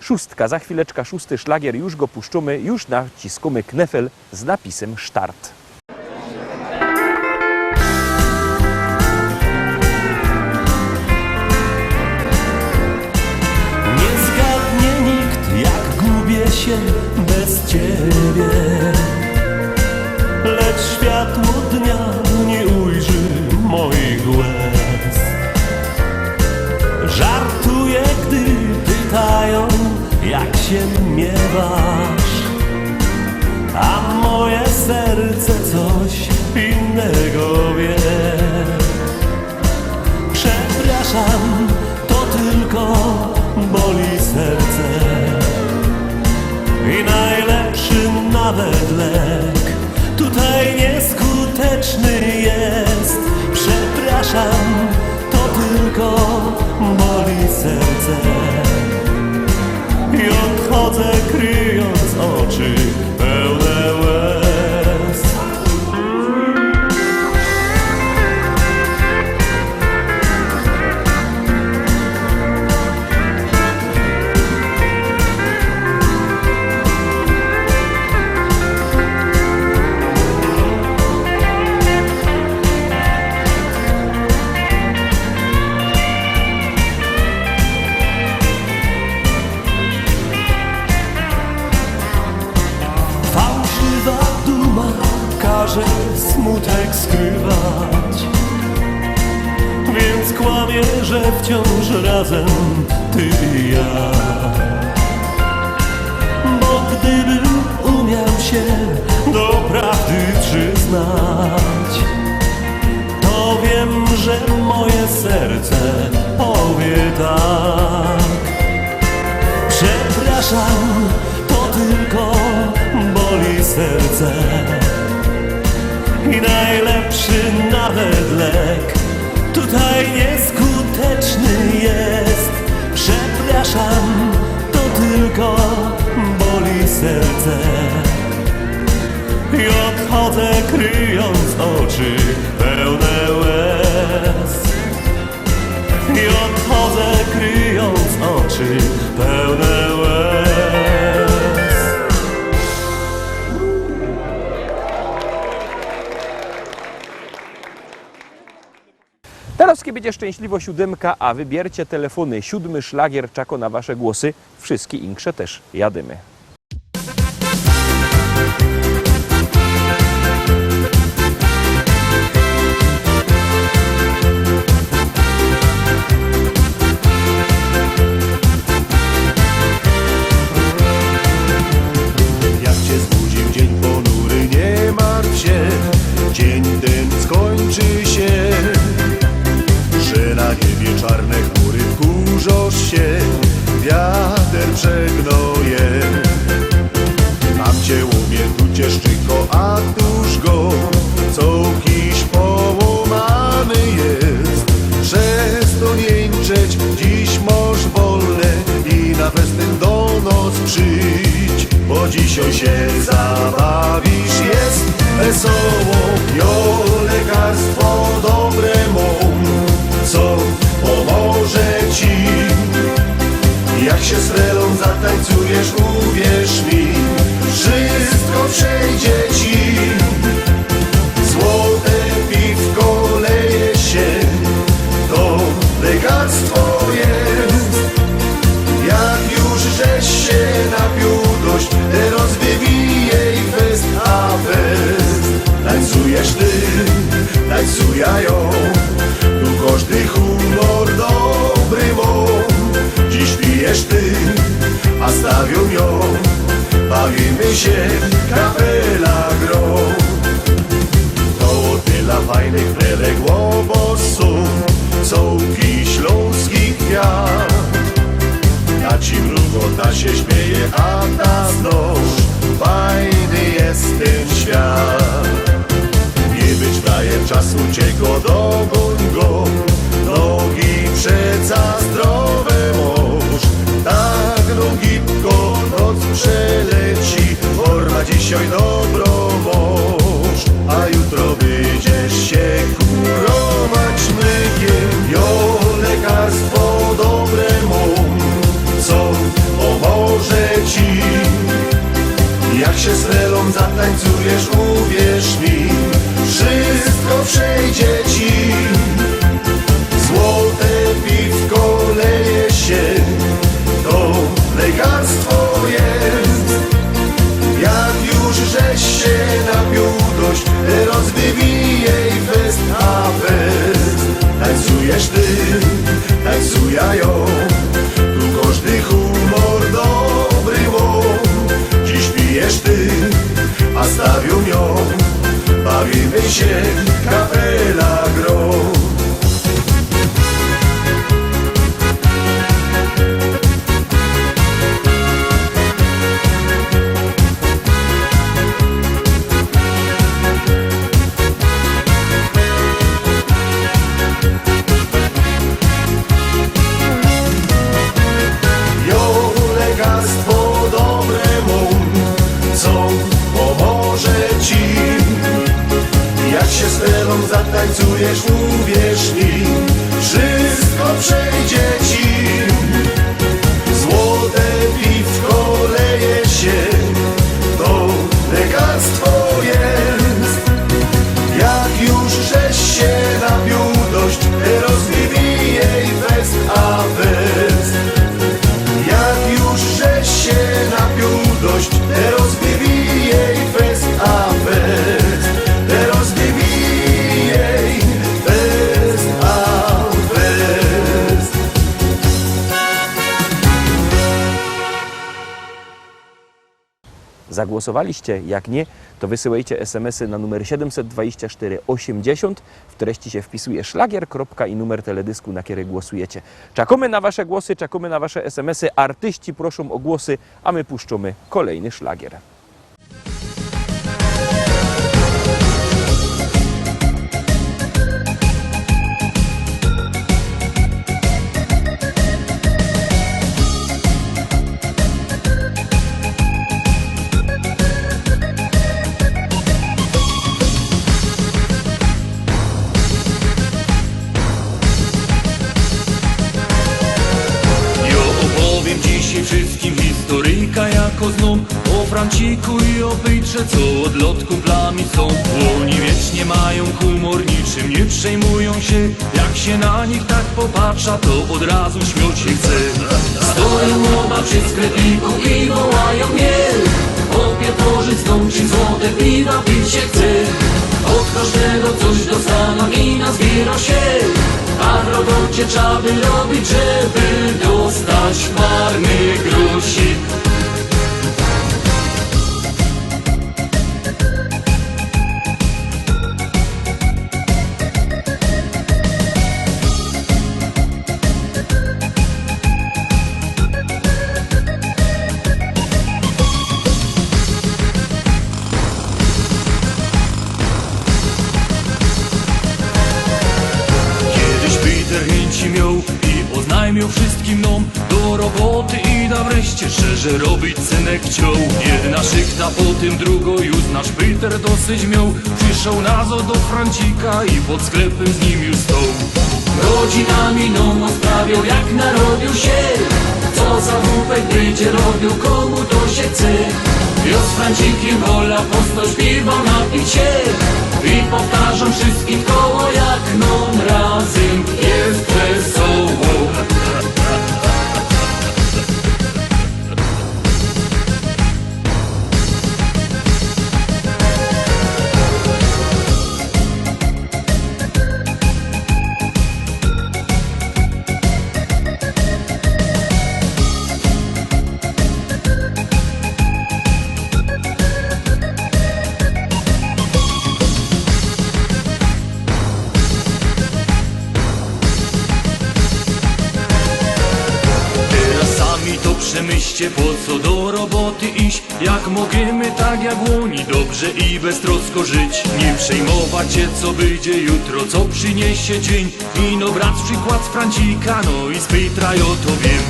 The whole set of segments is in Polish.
Szóstka, za chwileczkę szósty szlagier, już go puszczamy, już naciskamy knefel z napisem start. Nie zgadnie nikt, jak gubię się bez ciebie, lecz światło dnia nie ujrzy moich łez. Żartuję, gdy pytają, jak się miewasz, a moje serce coś innego wie. Przepraszam, to tylko boli serce i najlepszy nawet lek tutaj nieskuteczny jest. Przepraszam, to tylko boli serce i odchodzę kryjąc oczy pełne łez. Każe smutek skrywać, więc kłamie, że wciąż razem ty i ja. Bo gdybym umiał się do prawdy przyznać, to wiem, że moje serce powie tak. Przepraszam, to tylko boli serce i najlepszy nawet lek tutaj nieskuteczny jest. Przepraszam, to tylko boli serce i odchodzę kryjąc oczy pełne łez. I odchodzę kryjąc oczy pełne łez. Teraz będzie szczęśliwo siódemka, a wybiercie telefony. Siódmy szlagier czako na wasze głosy. Wszystkie insze też jadymy. Jak cię zbudził dzień ponury, nie martw się, dzień ten skończy się. Że na niebie czarne chmury wkurzą się, wiatr przegnoje. Mam cię umie, tu cię szczyko, a tuż go, co kiś połamany jest. Przez to nie jęczeć, dziś masz wolne i na festyn do nos przyjdź, bo dzisiaj się zabawisz, jest wesoło, jo lekarstwo dobre mą, co pomoże ci. Jak się z relą zatańcujesz, uwierz mi, wszystko przejdzie ci. Złote piwko leje się, to lekarstwo jest. Jak już żeś się napił dość, teraz wybijej fest a fest. Tańcujesz ty, tańcuję ją, tu każdy humor dobry mo. Dziś pijesz ty, a stawią ją, bawimy się, kapela grą. To tyle fajnych prelek łobosów, cołki śląskich kwiat. Ta ci mrugota się śmieje, a ta znów fajny jest ten świat. Nie być daje czasu, ciego dogoń go, nogi przeca zdrowe mąż. Tak gibko noc przeleci, orma dzisiaj dobro mąż. A jutro będziesz się kurować mlekiem, jo lekarstwo dobre mą, co pomoże się z Relą zatańcujesz, uwierz mi, wszystko przejdzie ci. Złote piwko leje się, to lekarstwo jest. Jak już żeś się napił dość, rozbywij jej fest a fest. Tańcujesz ty, tańcuja ją, tu każdy humor dobry łom. Dziś pijesz ty, a stawią ją, bawimy się, kapela grą. Zatańcujesz, uwierz mi, wszystko przejdzie ci. Złote piwko leje się, to lekarstwo jest. Jak już żeś się napił dość, rozbywij jej fest a fest. Jak już żeś się napił dość, rozbywij jej fest a fest. Rozbywij Zagłosowaliście? Jak nie, to wysyłajcie SMS-y na numer 724 80. W treści się wpisuje szlagier, kropka i numer teledysku, na który głosujecie. Czekamy na wasze głosy, czekamy na wasze SMS-y. Artyści proszą o głosy, a my puszczamy kolejny szlagier. Wszystkim historyjka jako zną o Franciku i o Pejtrze, co od lot kumplami są. Oni wiecznie mają humor, niczym nie przejmują się. Jak się na nich tak popatrza, to od razu śmiać się chce. Stoją oba przy sklepiku i wołają miel. Opie tworzyć dom, czy złote piwa pić się chce. Od każdego coś dostaną i nazbiera się. A w robocie trzeba by robić, żeby dostać marny grosik. I oznajmił wszystkim nom do roboty i da wreszcie szczerze robić synek chciał. Jedna szykta, potem drugo już nasz Peter dosyć miał. Przyszł nazo do Francika i pod sklepem z nim już stał. Rodzinami nom sprawiał, jak narobił się. Co za wupek będzie robił, komu to się chce. Ja z Francikiem wola posto śpiewał napić się. I powtarzam wszystkim koło, jak nom razem jest wesoło. Przemyślcie, po co do roboty iść. Jak możemy tak jak łoni dobrze i beztrosko żyć. Nie przejmować się, co będzie jutro, co przyniesie dzień. Ino brać przykład z Francika, no i z Petra, ja to wiem.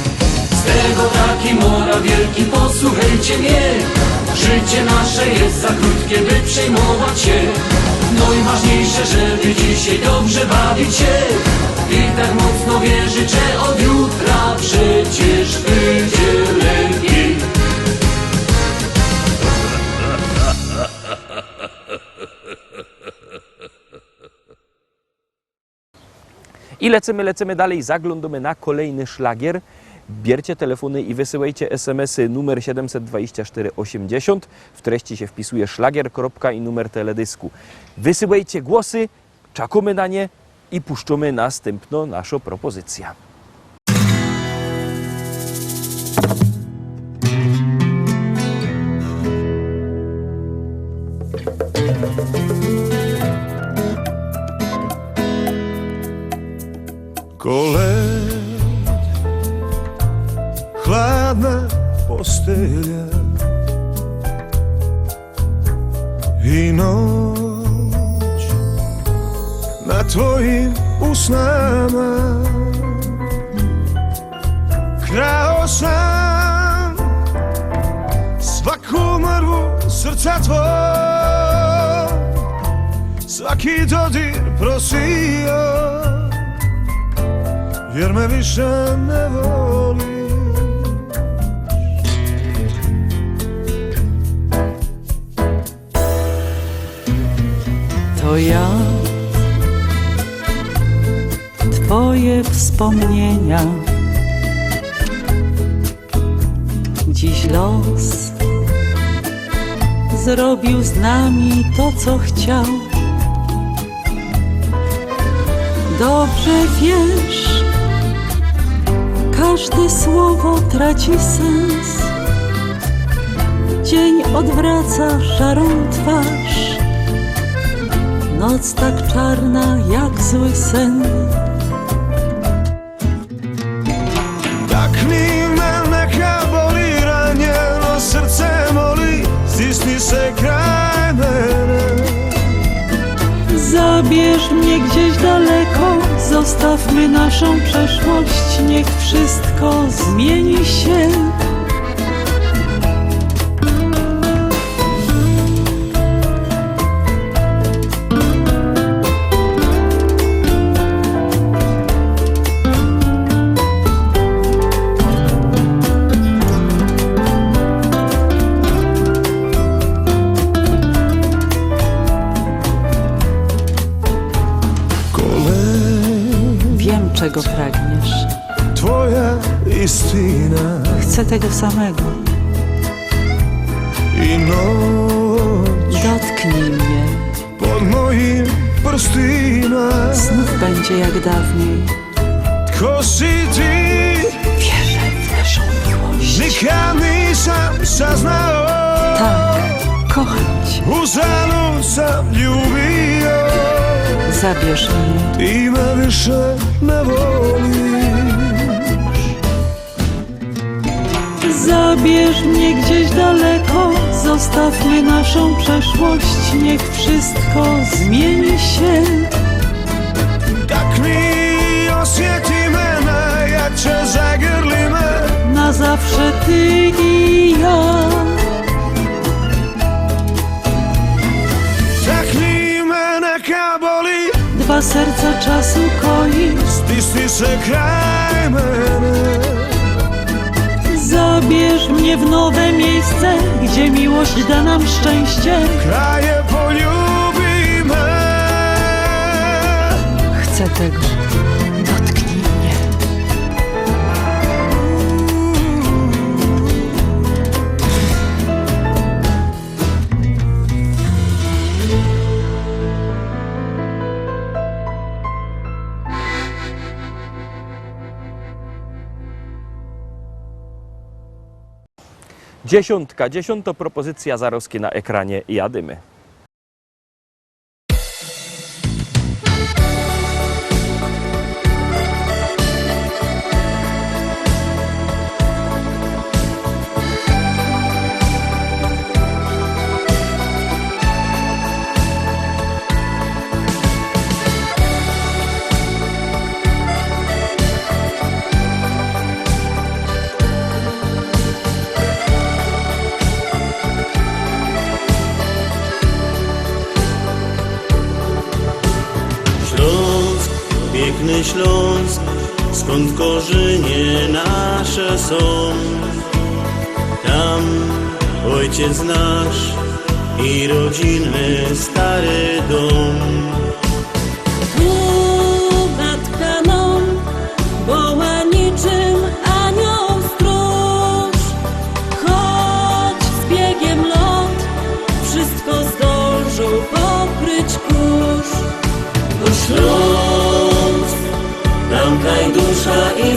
Z tego taki mora wielki, posłuchajcie mnie. Życie nasze jest za krótkie, by przejmować się. No i ważniejsze, żeby dzisiaj dobrze bawić się. I tak mocno wierzę, że od jutra przecież będzie lepiej. I lecimy dalej, zaglądamy na kolejny szlagier. Bierzcie telefony i wysyłajcie SMS-y numer 72480. W treści się wpisuje szlagier, kropka i numer teledysku. Wysyłajcie głosy, czekamy na nie i puszczamy następną naszą propozycję. Kolet, chladna postelja i noć na tvojim usnama. Krao sam svaku mrvu srca tvoj, svaki dodir prosio, jer me više ne voliš. To ja, twoje wspomnienia. Dziś los zrobił z nami to, co chciał. Dobrze wiesz, każde słowo traci sens. Dzień odwraca szarą twarz, noc tak czarna jak zły sen. Tak mi me neka boli ranjeno srce moli, stisni se kraj mene. Zabierz mnie gdzieś daleko, zostawmy naszą przeszłość, niech wszystko zmieni się. Wiem, czego pragniesz. Tvoja istina Chcę tego samego. i noć Dotknij mnie, pod mojim prstima. znów będzie jak dawniej. Tko si ti, Wierzę w naszą miłość. nikad nisam saznao. Tak, kocham cię. Uzalud sam ljubio, Zabierz mnie, ti me više ne voliš. zabierz mnie gdzieś daleko, zostawmy naszą przeszłość, niech wszystko zmieni się. Tak mi osjeti mene, jak će zagrli me. Na zawsze ty i ja. Tak mi me neka boli, Dwa serca czasu koi. stisni se kraj mene. Zabierz mnie w nowe miejsce, gdzie miłość da nam szczęście. Kraje poljubime. Chcę tego, dotknij mnie. Dziesiąta propozycja Zarowskie na ekranie i jadymy. Piękny Śląsk, skąd korzenie nasze są. Tam ojciec nasz i rodzinny stary dom. Tu matka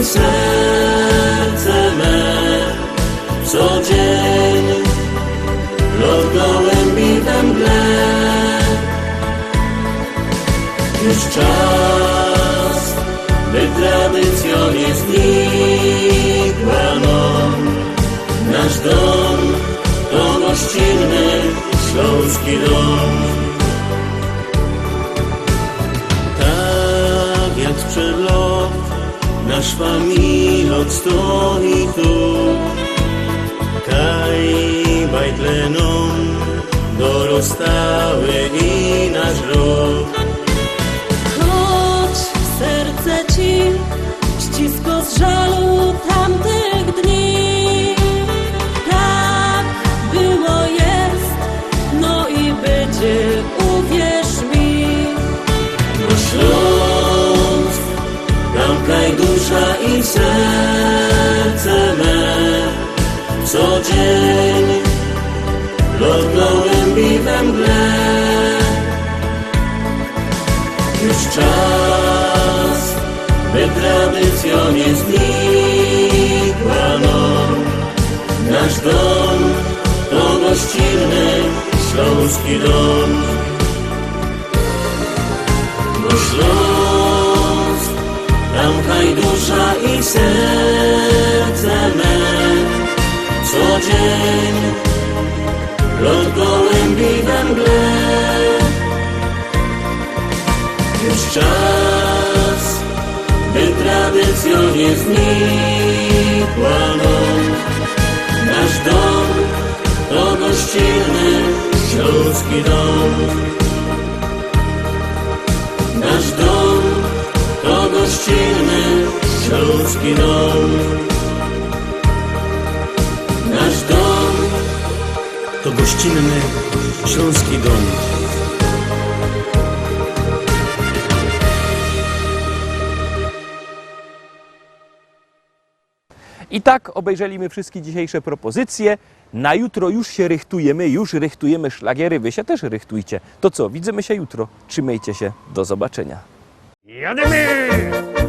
i serce me. Co dzień lot gołębi we mgle. Już czas, by tradycją nie znikła nam. Nasz dom to gościnny śląski dom. Tak jak sprzed lat nasz familot stoi tu. Kaj bajtleną dorostały i nasz rok. Choć w serce ci ścisko z żalu tamtych dni. Tak było jest, no i będzie, uwierz mi. Bo Śląsk, tam kaj dusza i serce me. Co dzień lot gołębi we mgle. Już czas, by tradycją nie znikła nam. Nasz dom to gościnny śląski dom. Bo Śląsk, tam kaj dusza i serce me. Co dzień lot gołębi we mgle. Już czas, by tradycją nie znikła nam. Nasz dom to gościnny śląski dom. Nasz dom to gościnny śląski dom. Nasz dom to gościnny śląski dom. I tak obejrzeliśmy wszystkie dzisiejsze propozycje. Na jutro już się rychtujemy, już rychtujemy szlagiery. Wy się też rychtujcie. To co, widzimy się jutro. Trzymajcie się, do zobaczenia. Jadymy!